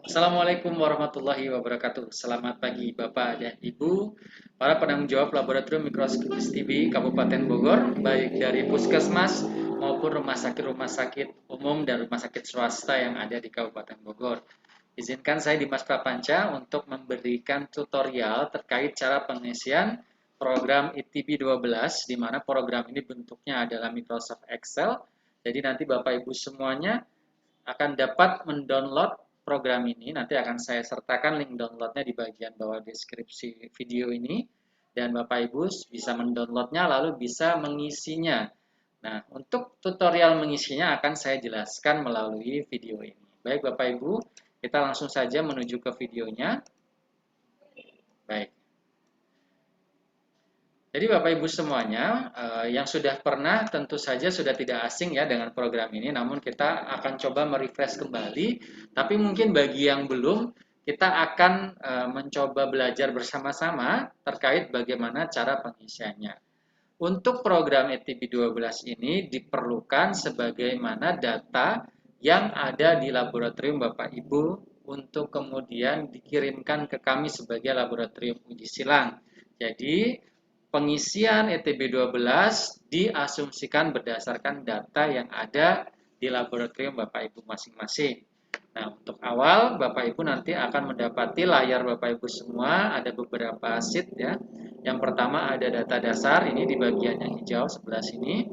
Assalamualaikum warahmatullahi wabarakatuh. Selamat pagi Bapak dan Ibu, para penanggung jawab Laboratorium Mikroskopis TB Kabupaten Bogor, baik dari Puskesmas maupun rumah sakit umum dan rumah sakit swasta yang ada di Kabupaten Bogor. Izinkan saya Dimas Prapanca untuk memberikan tutorial terkait cara pengisian program ITB 12, di mana program ini bentuknya adalah Microsoft Excel. Jadi nanti Bapak Ibu semuanya akan dapat mendownload program ini. Nanti akan saya sertakan link downloadnya di bagian bawah deskripsi video ini. Dan Bapak Ibu bisa mendownloadnya lalu bisa mengisinya. Nah, untuk tutorial mengisinya akan saya jelaskan melalui video ini. Baik Bapak Ibu, kita langsung saja menuju ke videonya. Baik. Jadi Bapak Ibu semuanya yang sudah pernah tentu saja sudah tidak asing ya dengan program ini, namun kita akan coba merefresh kembali. Tapi mungkin bagi yang belum, kita akan mencoba belajar bersama-sama terkait bagaimana cara pengisiannya. Untuk program ETB 12 ini diperlukan sebagaimana data yang ada di laboratorium Bapak Ibu untuk kemudian dikirimkan ke kami sebagai laboratorium uji silang. Jadi pengisian ETB 12 diasumsikan berdasarkan data yang ada di laboratorium Bapak Ibu masing-masing. Nah, untuk awal Bapak Ibu nanti akan mendapati layar Bapak Ibu semua ada beberapa sheet ya. Yang pertama ada data dasar, ini di bagian yang hijau sebelah sini.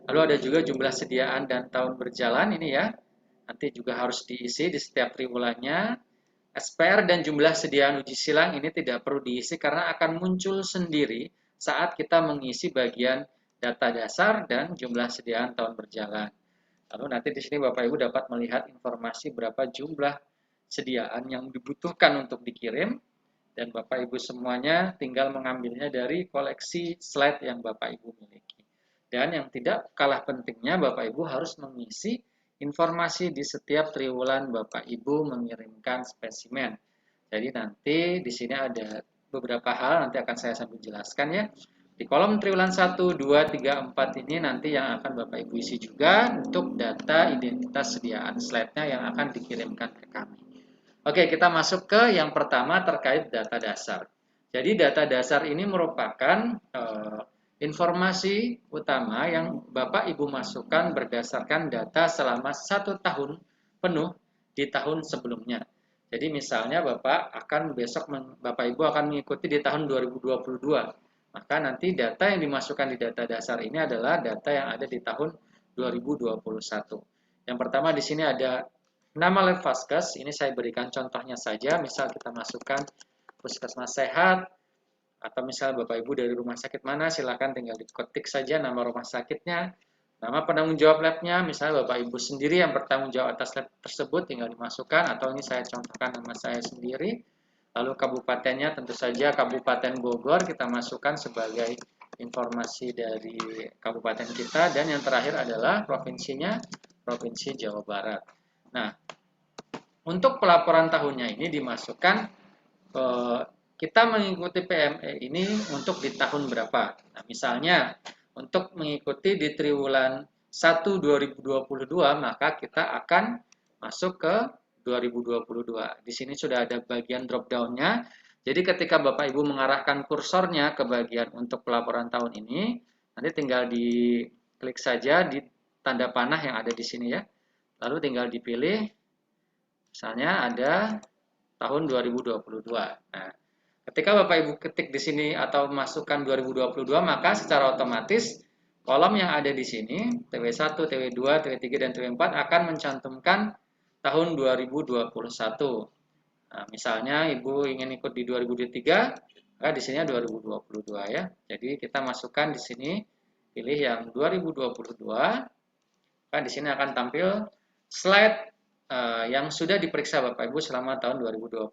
Lalu ada juga jumlah sediaan dan tahun berjalan ini ya. Nanti juga harus diisi di setiap triwulannya. SPR dan jumlah sediaan uji silang ini tidak perlu diisi karena akan muncul sendiri saat kita mengisi bagian data dasar dan jumlah sediaan tahun berjalan. Lalu nanti di sini Bapak Ibu dapat melihat informasi berapa jumlah sediaan yang dibutuhkan untuk dikirim dan Bapak Ibu semuanya tinggal mengambilnya dari koleksi slide yang Bapak Ibu miliki. Dan yang tidak kalah pentingnya Bapak Ibu harus mengisi informasi di setiap triwulan Bapak Ibu mengirimkan spesimen. Jadi nanti di sini ada beberapa hal nanti akan saya sambil jelaskan ya. Di kolom triwulan 1, 2, 3, 4 ini nanti yang akan Bapak Ibu isi juga untuk data identitas sediaan slide-nya yang akan dikirimkan ke kami. Oke, kita masuk ke yang pertama terkait data dasar. Jadi data dasar ini merupakan informasi utama yang Bapak Ibu masukkan berdasarkan data selama 1 tahun penuh di tahun sebelumnya. Jadi misalnya Bapak Ibu akan mengikuti di tahun 2022. Maka nanti data yang dimasukkan di data dasar ini adalah data yang ada di tahun 2021. Yang pertama di sini ada nama lab Vaskes, ini saya berikan contohnya saja. Misal kita masukkan Puskesmas Sehat, atau misalnya Bapak Ibu dari rumah sakit mana, silakan tinggal diketik saja nama rumah sakitnya, nama penanggung jawab labnya, misalnya Bapak Ibu sendiri yang bertanggung jawab atas lab tersebut, tinggal dimasukkan, atau ini saya contohkan nama saya sendiri. Lalu kabupatennya tentu saja Kabupaten Bogor, kita masukkan sebagai informasi dari kabupaten kita, dan yang terakhir adalah provinsinya, Provinsi Jawa Barat. Nah, untuk pelaporan tahunnya ini dimasukkan kita mengikuti PME ini untuk di tahun berapa. Nah, misalnya untuk mengikuti di triwulan 1 2022 maka kita akan masuk ke 2022. Di sini sudah ada bagian drop down-nya. Jadi ketika Bapak Ibu mengarahkan kursornya ke bagian untuk pelaporan tahun ini, nanti tinggal diklik saja di tanda panah yang ada di sini ya. Lalu tinggal dipilih, misalnya ada tahun 2022. Nah, ketika Bapak Ibu ketik di sini atau masukkan 2022, maka secara otomatis kolom yang ada di sini, TW1, TW2, TW3, dan TW4 akan mencantumkan tahun 2021. Nah, misalnya Ibu ingin ikut di 2023, maka di sini 2022 ya. Jadi kita masukkan di sini, pilih yang 2022, maka di sini akan tampil slide yang sudah diperiksa Bapak Ibu selama tahun 2021.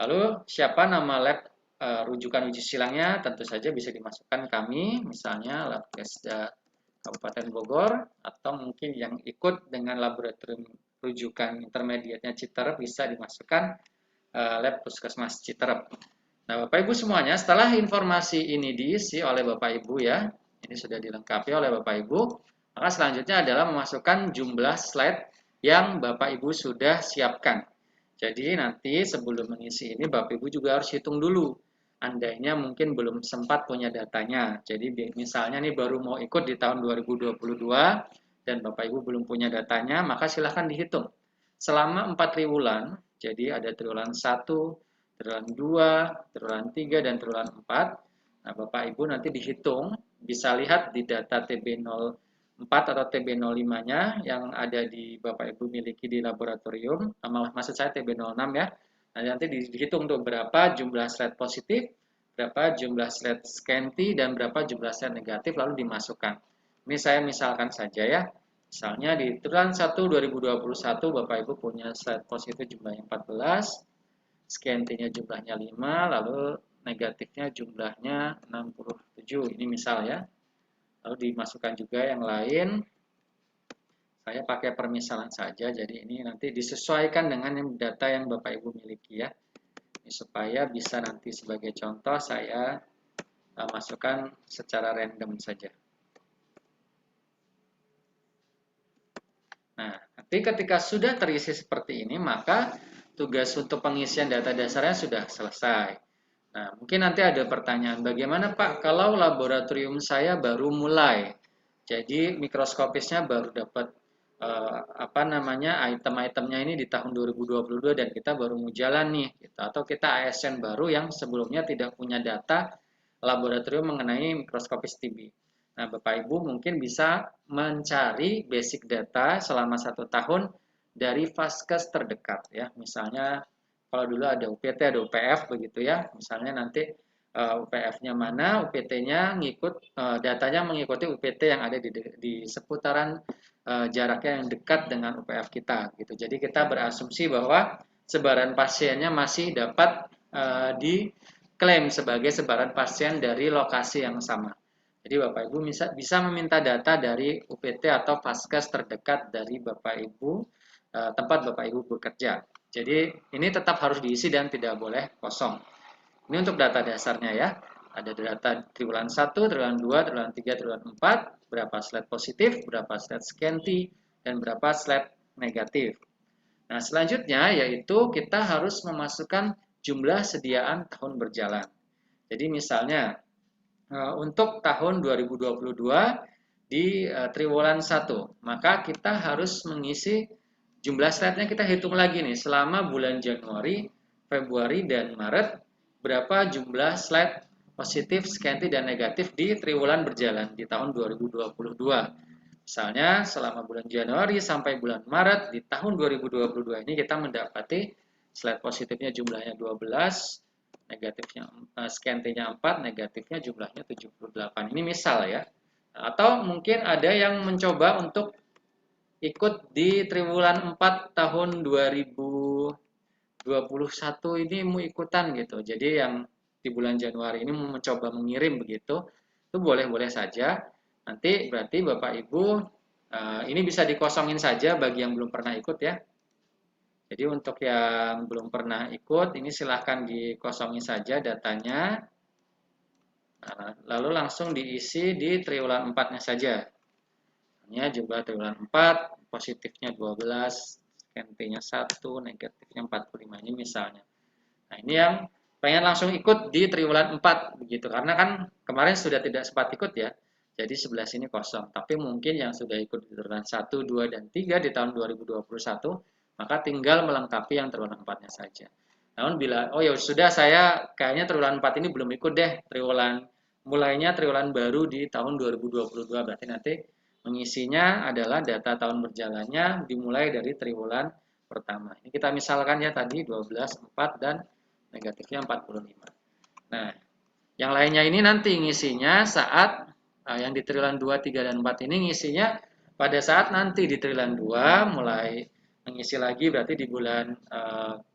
Lalu siapa nama lab rujukan uji silangnya, tentu saja bisa dimasukkan kami, misalnya Labkesda Kabupaten Bogor, atau mungkin yang ikut dengan laboratorium rujukan intermediatenya Citerep bisa dimasukkan lab Puskesmas Citerep. Nah, Bapak Ibu semuanya, setelah informasi ini diisi oleh Bapak Ibu ya, ini sudah dilengkapi oleh Bapak Ibu, maka selanjutnya adalah memasukkan jumlah slide yang Bapak Ibu sudah siapkan. Jadi nanti sebelum mengisi ini Bapak Ibu juga harus hitung dulu. Andainya mungkin belum sempat punya datanya. Jadi misalnya nih baru mau ikut di tahun 2022 dan Bapak Ibu belum punya datanya, maka silahkan dihitung. Selama 4 triwulan, jadi ada triwulan 1, triwulan 2, triwulan 3, dan triwulan 4. Nah, Bapak Ibu nanti dihitung, bisa lihat di data TB04 atau TB05-nya yang ada di Bapak Ibu miliki di laboratorium, maksud saya TB06 ya. Nah, nanti dihitung tuh berapa jumlah slide positif, berapa jumlah slide scanty, dan berapa jumlah slide negatif, lalu dimasukkan. Ini saya misalkan saja ya. Misalnya di triwulan 1 2021 Bapak Ibu punya slide positif jumlahnya 14, scanty-nya jumlahnya 5, lalu negatifnya jumlahnya 67. Ini misal ya. Lalu dimasukkan juga yang lain. Saya pakai permisalan saja, jadi ini nanti disesuaikan dengan data yang Bapak Ibu miliki ya. Ini supaya bisa nanti sebagai contoh saya masukkan secara random saja. Nah, nanti ketika sudah terisi seperti ini, maka tugas untuk pengisian data dasarnya sudah selesai. Nah, mungkin nanti ada pertanyaan, bagaimana Pak kalau laboratorium saya baru mulai? Jadi mikroskopisnya baru dapat item-itemnya ini di tahun 2022 dan kita baru mau jalan nih, gitu. Atau kita ASN baru yang sebelumnya tidak punya data laboratorium mengenai mikroskopis TB. Nah, Bapak Ibu mungkin bisa mencari basic data selama 1 tahun dari vaskes terdekat ya. Misalnya kalau dulu ada UPT, ada UPF begitu ya. Misalnya nanti UPF-nya mana, UPT-nya datanya mengikuti UPT yang ada di seputaran jaraknya yang dekat dengan UPF kita gitu. Jadi kita berasumsi bahwa sebaran pasiennya masih dapat diklaim sebagai sebaran pasien dari lokasi yang sama. Jadi Bapak Ibu bisa meminta data dari UPT atau vaskes terdekat dari Bapak Ibu tempat Bapak Ibu bekerja. Jadi ini tetap harus diisi dan tidak boleh kosong. Ini untuk data dasarnya ya. Ada data triwulan 1, triwulan 2, triwulan 3, triwulan 4, berapa slide positif, berapa slide scanty, dan berapa slide negatif. Nah, selanjutnya yaitu kita harus memasukkan jumlah sediaan tahun berjalan. Jadi misalnya untuk tahun 2022 di triwulan 1, maka kita harus mengisi jumlah slide-nya, kita hitung lagi nih selama bulan Januari, Februari, dan Maret berapa jumlah slide positif, scanty, dan negatif di triwulan berjalan di tahun 2022. Misalnya selama bulan Januari sampai bulan Maret di tahun 2022 ini kita mendapati slide positifnya jumlahnya 12, negatifnya scanty-nya 4, negatifnya jumlahnya 78. Ini misal ya. Atau mungkin ada yang mencoba untuk ikut di triwulan 4 tahun 2021 ini mau ikutan gitu. Jadi yang di bulan Januari ini mau mencoba mengirim begitu, itu boleh-boleh saja. Nanti berarti Bapak Ibu ini bisa dikosongin saja bagi yang belum pernah ikut ya. Jadi untuk yang belum pernah ikut, ini silahkan dikosongi saja datanya. Lalu langsung diisi di triwulan 4-nya saja. Ini jumlah triwulan 4, positifnya 12, scanty-nya 1, negatifnya 45. Ini misalnya. Nah, ini yang pengen langsung ikut di triwulan 4 begitu. Karena kan kemarin sudah tidak sempat ikut ya. Jadi sebelah sini kosong. Tapi mungkin yang sudah ikut di triwulan 1, 2, dan 3 di tahun 2021, maka tinggal melengkapi yang triwulan 4-nya saja. Namun bila, oh ya sudah saya kayaknya triwulan 4 ini belum ikut deh, mulainya triwulan baru di tahun 2022, berarti nanti mengisinya adalah data tahun berjalannya dimulai dari triwulan pertama. Ini kita misalkan ya tadi 12, 4, dan negatifnya 45. Nah, yang lainnya ini nanti ngisinya saat yang di triwulan 2, 3, dan 4 ini ngisinya pada saat nanti di triwulan 2 mulai mengisi lagi berarti di bulan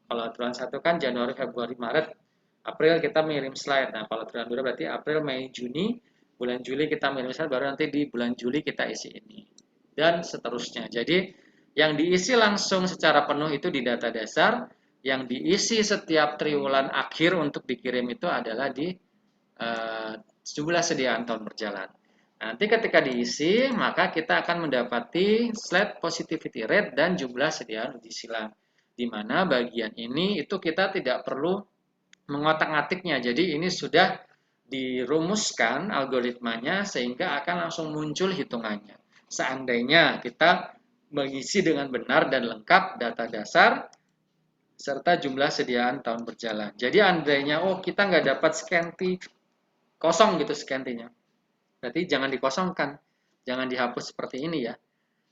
kalau triwulan 1 kan Januari, Februari, Maret, April kita mengirim slide. Nah, kalau triwulan 2 berarti April, Mei, Juni, bulan Juli kita mengirim slide, baru nanti di bulan Juli kita isi ini. Dan seterusnya. Jadi, yang diisi langsung secara penuh itu di data dasar, yang diisi setiap triwulan akhir untuk dikirim itu adalah di jumlah sediaan tahun berjalan. Nanti ketika diisi, maka kita akan mendapati slide positivity rate dan jumlah sediaan uji silang. Di mana bagian ini itu kita tidak perlu mengotak-ngatiknya. Jadi ini sudah dirumuskan algoritmanya sehingga akan langsung muncul hitungannya. Seandainya kita mengisi dengan benar dan lengkap data dasar serta jumlah sediaan tahun berjalan. Jadi andainya kita nggak dapat scanty kosong gitu scanty-nya. Berarti jangan dikosongkan, jangan dihapus seperti ini ya.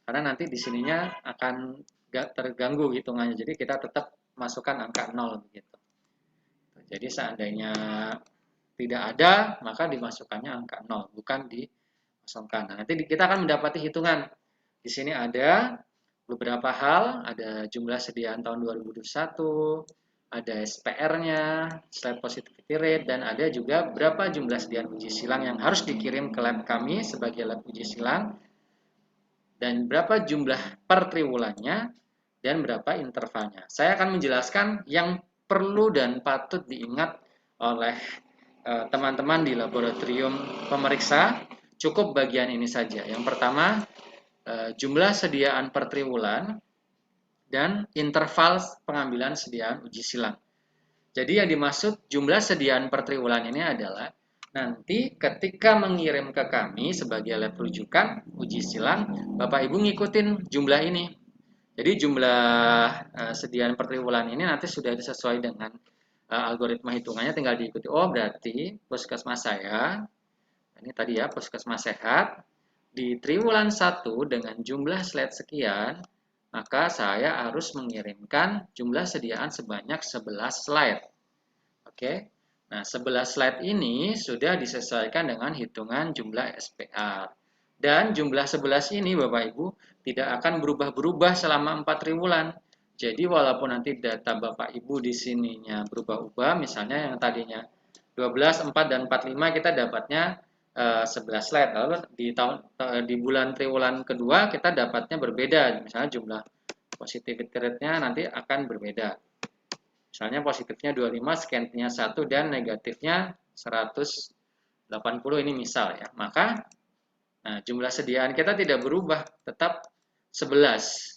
Karena nanti di sininya akan terganggu hitungannya. Jadi kita tetap masukkan angka 0 begitu. Jadi seandainya tidak ada, maka dimasukkannya angka 0, bukan dikosongkan. Nah, nanti kita akan mendapati hitungan. Di sini ada beberapa hal, ada jumlah sediaan tahun 2021, ada SPR-nya, slide positivity rate, dan ada juga berapa jumlah sediaan uji silang yang harus dikirim ke lab kami sebagai lab uji silang, dan berapa jumlah per triwulannya, dan berapa intervalnya. Saya akan menjelaskan yang perlu dan patut diingat oleh teman-teman di laboratorium pemeriksa. Cukup bagian ini saja. Yang pertama, jumlah sediaan per triwulan dan interval pengambilan sediaan uji silang. Jadi yang dimaksud jumlah sediaan per triwulan ini adalah nanti ketika mengirim ke kami sebagai lab rujukan uji silang, Bapak Ibu ngikutin jumlah ini. Jadi jumlah sediaan per triwulan ini nanti sudah disesuai dengan algoritma hitungannya, tinggal diikuti. Oh, berarti puskesmas saya, ini tadi ya, puskesmas sehat, di triwulan 1 dengan jumlah slide sekian, maka saya harus mengirimkan jumlah sediaan sebanyak 11 slide. Oke. Nah, 11 slide ini sudah disesuaikan dengan hitungan jumlah SPR. Dan jumlah 11 ini Bapak Ibu tidak akan berubah-berubah selama 4 triwulan. Jadi walaupun nanti data Bapak Ibu di sininya berubah-ubah, misalnya yang tadinya 12, 4, dan 45 kita dapatnya 11 slide. Lalu di bulan triwulan kedua kita dapatnya berbeda. Misalnya jumlah positivity rate-nya nanti akan berbeda. Misalnya positifnya 25, scanty-nya 1, dan negatifnya 180 ini misal ya. Maka jumlah sediaan kita tidak berubah, tetap 11.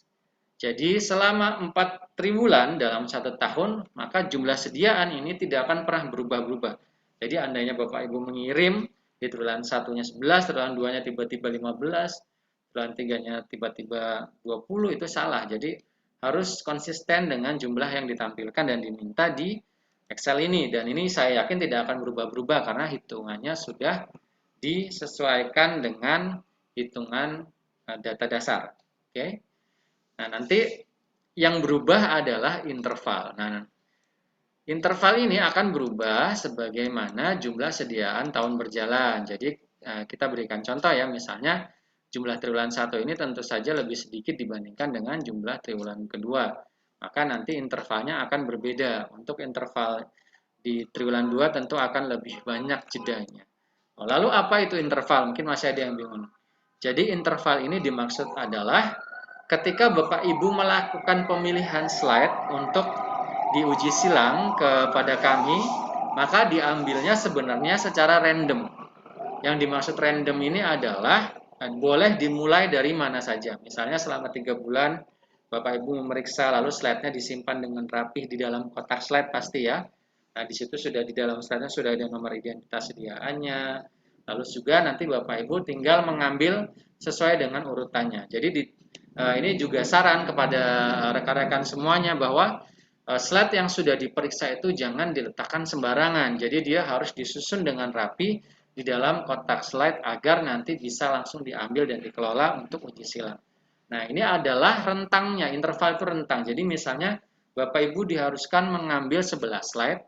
Jadi selama 4 triwulan dalam 1 tahun, maka jumlah sediaan ini tidak akan pernah berubah-berubah. Jadi andainya Bapak Ibu mengirim di triwulan 1-nya 11, triwulan 2-nya tiba-tiba 15, triwulan 3-nya tiba-tiba 20, itu salah. Jadi harus konsisten dengan jumlah yang ditampilkan dan diminta di Excel ini. Dan ini saya yakin tidak akan berubah-berubah karena hitungannya sudah disesuaikan dengan hitungan data dasar. Oke. Nah, nanti yang berubah adalah interval. Nah, interval ini akan berubah sebagaimana jumlah sediaan tahun berjalan. Jadi kita berikan contoh ya, misalnya jumlah triwulan 1 ini tentu saja lebih sedikit dibandingkan dengan jumlah triwulan kedua. Maka nanti intervalnya akan berbeda. Untuk interval di triwulan 2 tentu akan lebih banyak jedanya. Lalu apa itu interval? Mungkin masih ada yang bingung. Jadi interval ini dimaksud adalah ketika Bapak Ibu melakukan pemilihan slide untuk diuji silang kepada kami, maka diambilnya sebenarnya secara random. Yang dimaksud random ini adalah boleh dimulai dari mana saja. Misalnya selama 3 bulan Bapak Ibu memeriksa, lalu slide-nya disimpan dengan rapih di dalam kotak slide pasti ya. Nah, di situ sudah di dalam slide-nya sudah ada nomor identitas sediaannya. Lalu juga nanti Bapak Ibu tinggal mengambil sesuai dengan urutannya. Jadi ini juga saran kepada rekan-rekan semuanya bahwa slide yang sudah diperiksa itu jangan diletakkan sembarangan. Jadi dia harus disusun dengan rapi di dalam kotak slide agar nanti bisa langsung diambil dan dikelola untuk uji silang. Nah, ini adalah rentangnya, interval itu rentang. Jadi misalnya Bapak Ibu diharuskan mengambil 11 slide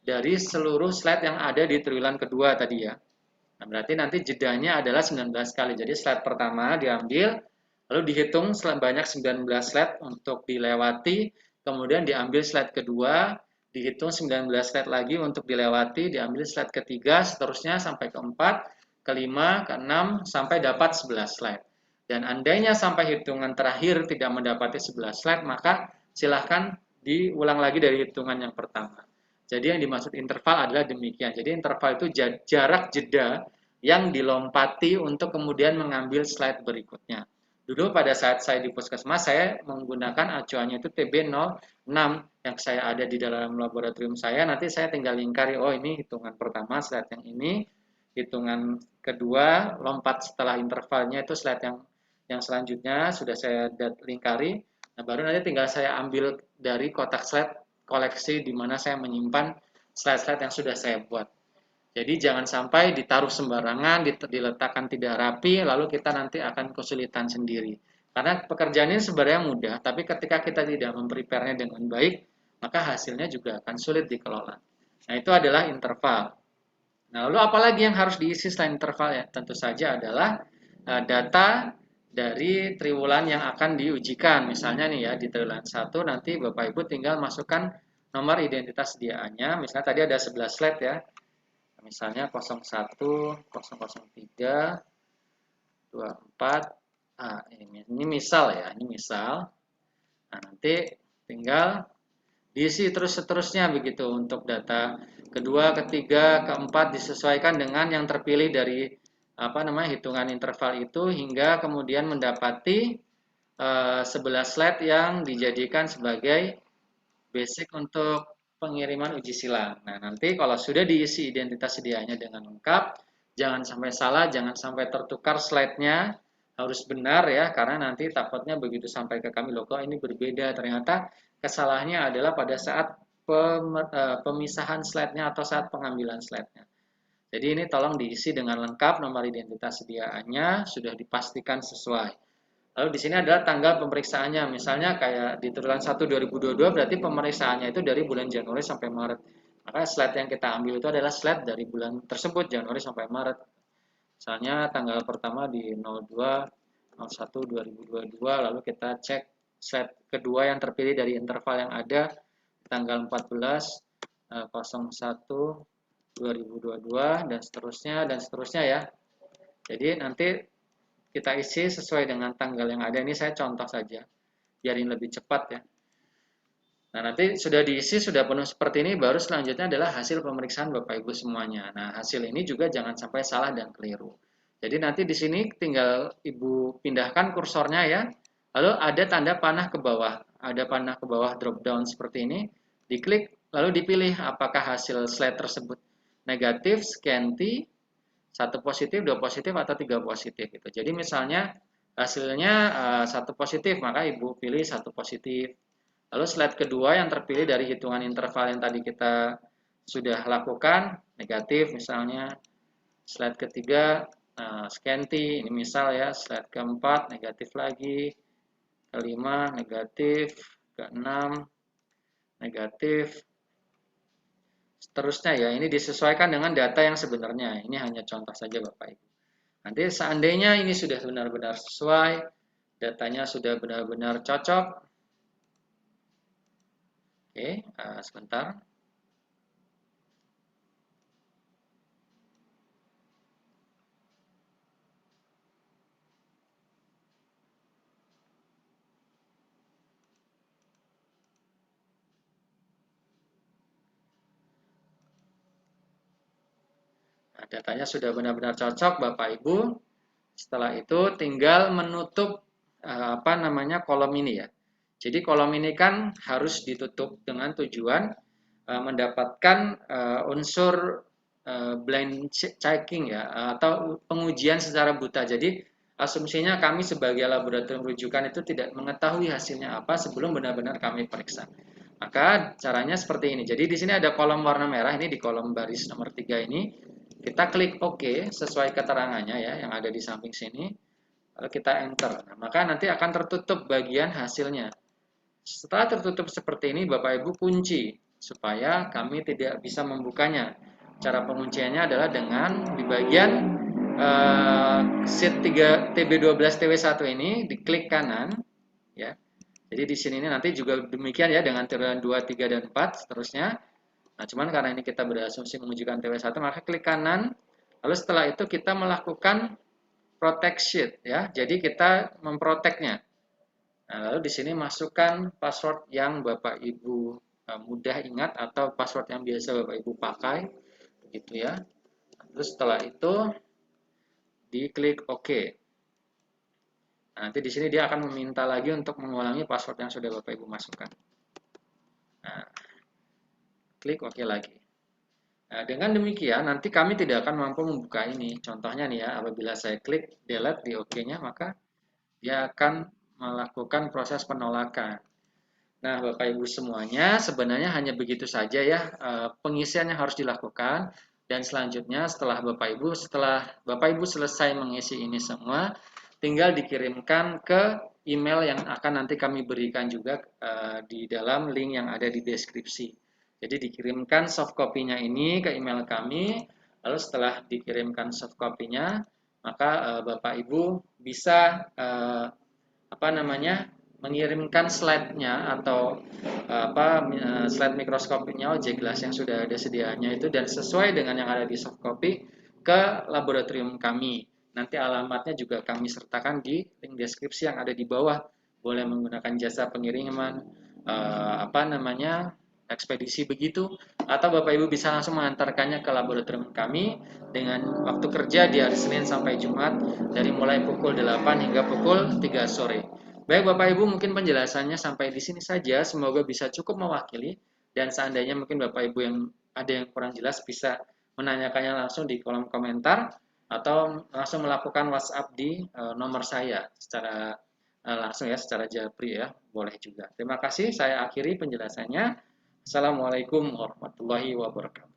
dari seluruh slide yang ada di triwulan kedua tadi ya. Nah, berarti nanti jedanya adalah 19 kali. Jadi slide pertama diambil, lalu dihitung sebanyak 19 slide untuk dilewati, kemudian diambil slide kedua, dihitung 19 slide lagi untuk dilewati, diambil slide ketiga, seterusnya sampai keempat, kelima, keenam, sampai dapat 11 slide. Dan andainya sampai hitungan terakhir tidak mendapati 11 slide, maka silahkan diulang lagi dari hitungan yang pertama. Jadi yang dimaksud interval adalah demikian. Jadi interval itu jarak jeda yang dilompati untuk kemudian mengambil slide berikutnya. Dulu pada saat saya di puskesmas, saya menggunakan acuannya itu TB06 yang saya ada di dalam laboratorium saya. Nanti saya tinggal lingkari, oh ini hitungan pertama slide yang ini, hitungan kedua lompat setelah intervalnya itu slide yang selanjutnya sudah saya lingkari. Nah, baru nanti tinggal saya ambil dari kotak slide koleksi di mana saya menyimpan slide-slide yang sudah saya buat. Jadi jangan sampai ditaruh sembarangan, diletakkan tidak rapi, lalu kita nanti akan kesulitan sendiri. Karena pekerjaan ini sebenarnya mudah, tapi ketika kita tidak memprepare-nya dengan baik, maka hasilnya juga akan sulit dikelola. Nah, itu adalah interval. Nah, lalu apalagi yang harus diisi selain interval ya? Tentu saja adalah data dari triwulan yang akan diujikan. Misalnya nih ya, di triwulan 1 nanti Bapak Ibu tinggal masukkan nomor identitas sediaannya. Misalnya tadi ada 11 slide ya. Misalnya 01, 003, 24. Ini misal ya, ini misal. Nah, nanti tinggal diisi terus seterusnya begitu untuk data kedua, ketiga, keempat disesuaikan dengan yang terpilih dari hitungan interval itu hingga kemudian mendapati 11 slide yang dijadikan sebagai basic untuk pengiriman uji silang. Nah, nanti kalau sudah diisi identitas sedianya dengan lengkap, jangan sampai salah, jangan sampai tertukar slide-nya, harus benar ya, karena nanti takutnya begitu sampai ke kami, loh kok ini berbeda, ternyata kesalahannya adalah pada saat pemisahan slide-nya atau saat pengambilan slide-nya. Jadi ini tolong diisi dengan lengkap, nomor identitas sediaannya sudah dipastikan sesuai. Lalu di sini adalah tanggal pemeriksaannya. Misalnya kayak di triwulan 1 2022 berarti pemeriksaannya itu dari bulan Januari sampai Maret. Maka slide yang kita ambil itu adalah slide dari bulan tersebut, Januari sampai Maret. Misalnya tanggal pertama di 02 01 2022, lalu kita cek slide kedua yang terpilih dari interval yang ada tanggal 14 01 2022 dan seterusnya ya. Jadi nanti kita isi sesuai dengan tanggal yang ada. Ini saya contoh saja, biar ini lebih cepat ya. Nah, nanti sudah diisi, sudah penuh seperti ini, baru selanjutnya adalah hasil pemeriksaan Bapak Ibu semuanya. Nah, hasil ini juga jangan sampai salah dan keliru. Jadi nanti di sini tinggal Ibu pindahkan kursornya ya. Lalu ada tanda panah ke bawah. Ada panah ke bawah drop down seperti ini. Diklik, lalu dipilih apakah hasil slide tersebut negatif, scanty, 1 positif, 2 positif, atau 3 positif. Gitu. Jadi misalnya hasilnya 1 positif, maka Ibu pilih 1 positif. Lalu slide kedua yang terpilih dari hitungan interval yang tadi kita sudah lakukan, negatif misalnya. Slide ketiga, scanty, ini misal ya. Slide keempat, negatif lagi. Kelima, negatif. Keenam, negatif. Seterusnya ya, ini disesuaikan dengan data yang sebenarnya. Ini hanya contoh saja Bapak Ibu. Nanti seandainya ini sudah benar-benar sesuai, datanya sudah benar-benar cocok. Oke, sebentar. Nah, datanya sudah benar-benar cocok Bapak Ibu. Setelah itu tinggal menutup kolom ini ya. Jadi kolom ini kan harus ditutup dengan tujuan mendapatkan unsur blind checking ya atau pengujian secara buta. Jadi asumsinya kami sebagai laboratorium rujukan itu tidak mengetahui hasilnya apa sebelum benar-benar kami periksa. Maka caranya seperti ini. Jadi di sini ada kolom warna merah ini di kolom baris nomor 3 ini. Kita klik OK sesuai keterangannya ya yang ada di samping sini. Lalu kita enter. Nah, maka nanti akan tertutup bagian hasilnya. Setelah tertutup seperti ini, Bapak Ibu kunci supaya kami tidak bisa membukanya. Cara pengunciannya adalah dengan di bagian sheet 3 TB12 TW1 ini diklik kanan ya. Jadi di sini nanti juga demikian ya dengan triwulan 2, 3 dan 4 seterusnya. Nah, cuman karena ini kita berasumsi mengujikan TW1, maka klik kanan. Lalu setelah itu kita melakukan protect sheet ya. Jadi kita memproteknya. Nah, lalu di sini masukkan password yang Bapak Ibu mudah ingat atau password yang biasa Bapak Ibu pakai, begitu ya. Terus setelah itu diklik OK. Nanti di sini dia akan meminta lagi untuk mengulangi password yang sudah Bapak Ibu masukkan. Nah, klik OK lagi. Nah, dengan demikian nanti kami tidak akan mampu membuka ini. Contohnya nih ya, apabila saya klik delete di OK-nya, maka dia akan melakukan proses penolakan. Nah, Bapak Ibu semuanya, sebenarnya hanya begitu saja ya pengisian yang harus dilakukan. Dan selanjutnya setelah Bapak Ibu selesai mengisi ini semua, tinggal dikirimkan ke email yang akan nanti kami berikan juga di dalam link yang ada di deskripsi. Jadi dikirimkan soft copy-nya ini ke email kami, lalu setelah dikirimkan soft copy-nya, maka Bapak Ibu bisa mengirimkan slide-nya atau slide mikroskopiknya OJ Glass yang sudah ada sedianya itu dan sesuai dengan yang ada di soft copy ke laboratorium kami. Nanti alamatnya juga kami sertakan di link deskripsi yang ada di bawah. Boleh menggunakan jasa pengiriman ekspedisi begitu, atau Bapak Ibu bisa langsung mengantarkannya ke laboratorium kami dengan waktu kerja di hari Senin sampai Jumat dari mulai pukul 8 hingga pukul 3 sore. Baik Bapak Ibu, mungkin penjelasannya sampai di sini saja. Semoga bisa cukup mewakili dan seandainya mungkin Bapak Ibu yang ada yang kurang jelas bisa menanyakannya langsung di kolom komentar atau langsung melakukan WhatsApp di nomor saya secara langsung ya, secara japri ya, boleh juga. Terima kasih, saya akhiri penjelasannya. Assalamualaikum warahmatullahi wabarakatuh.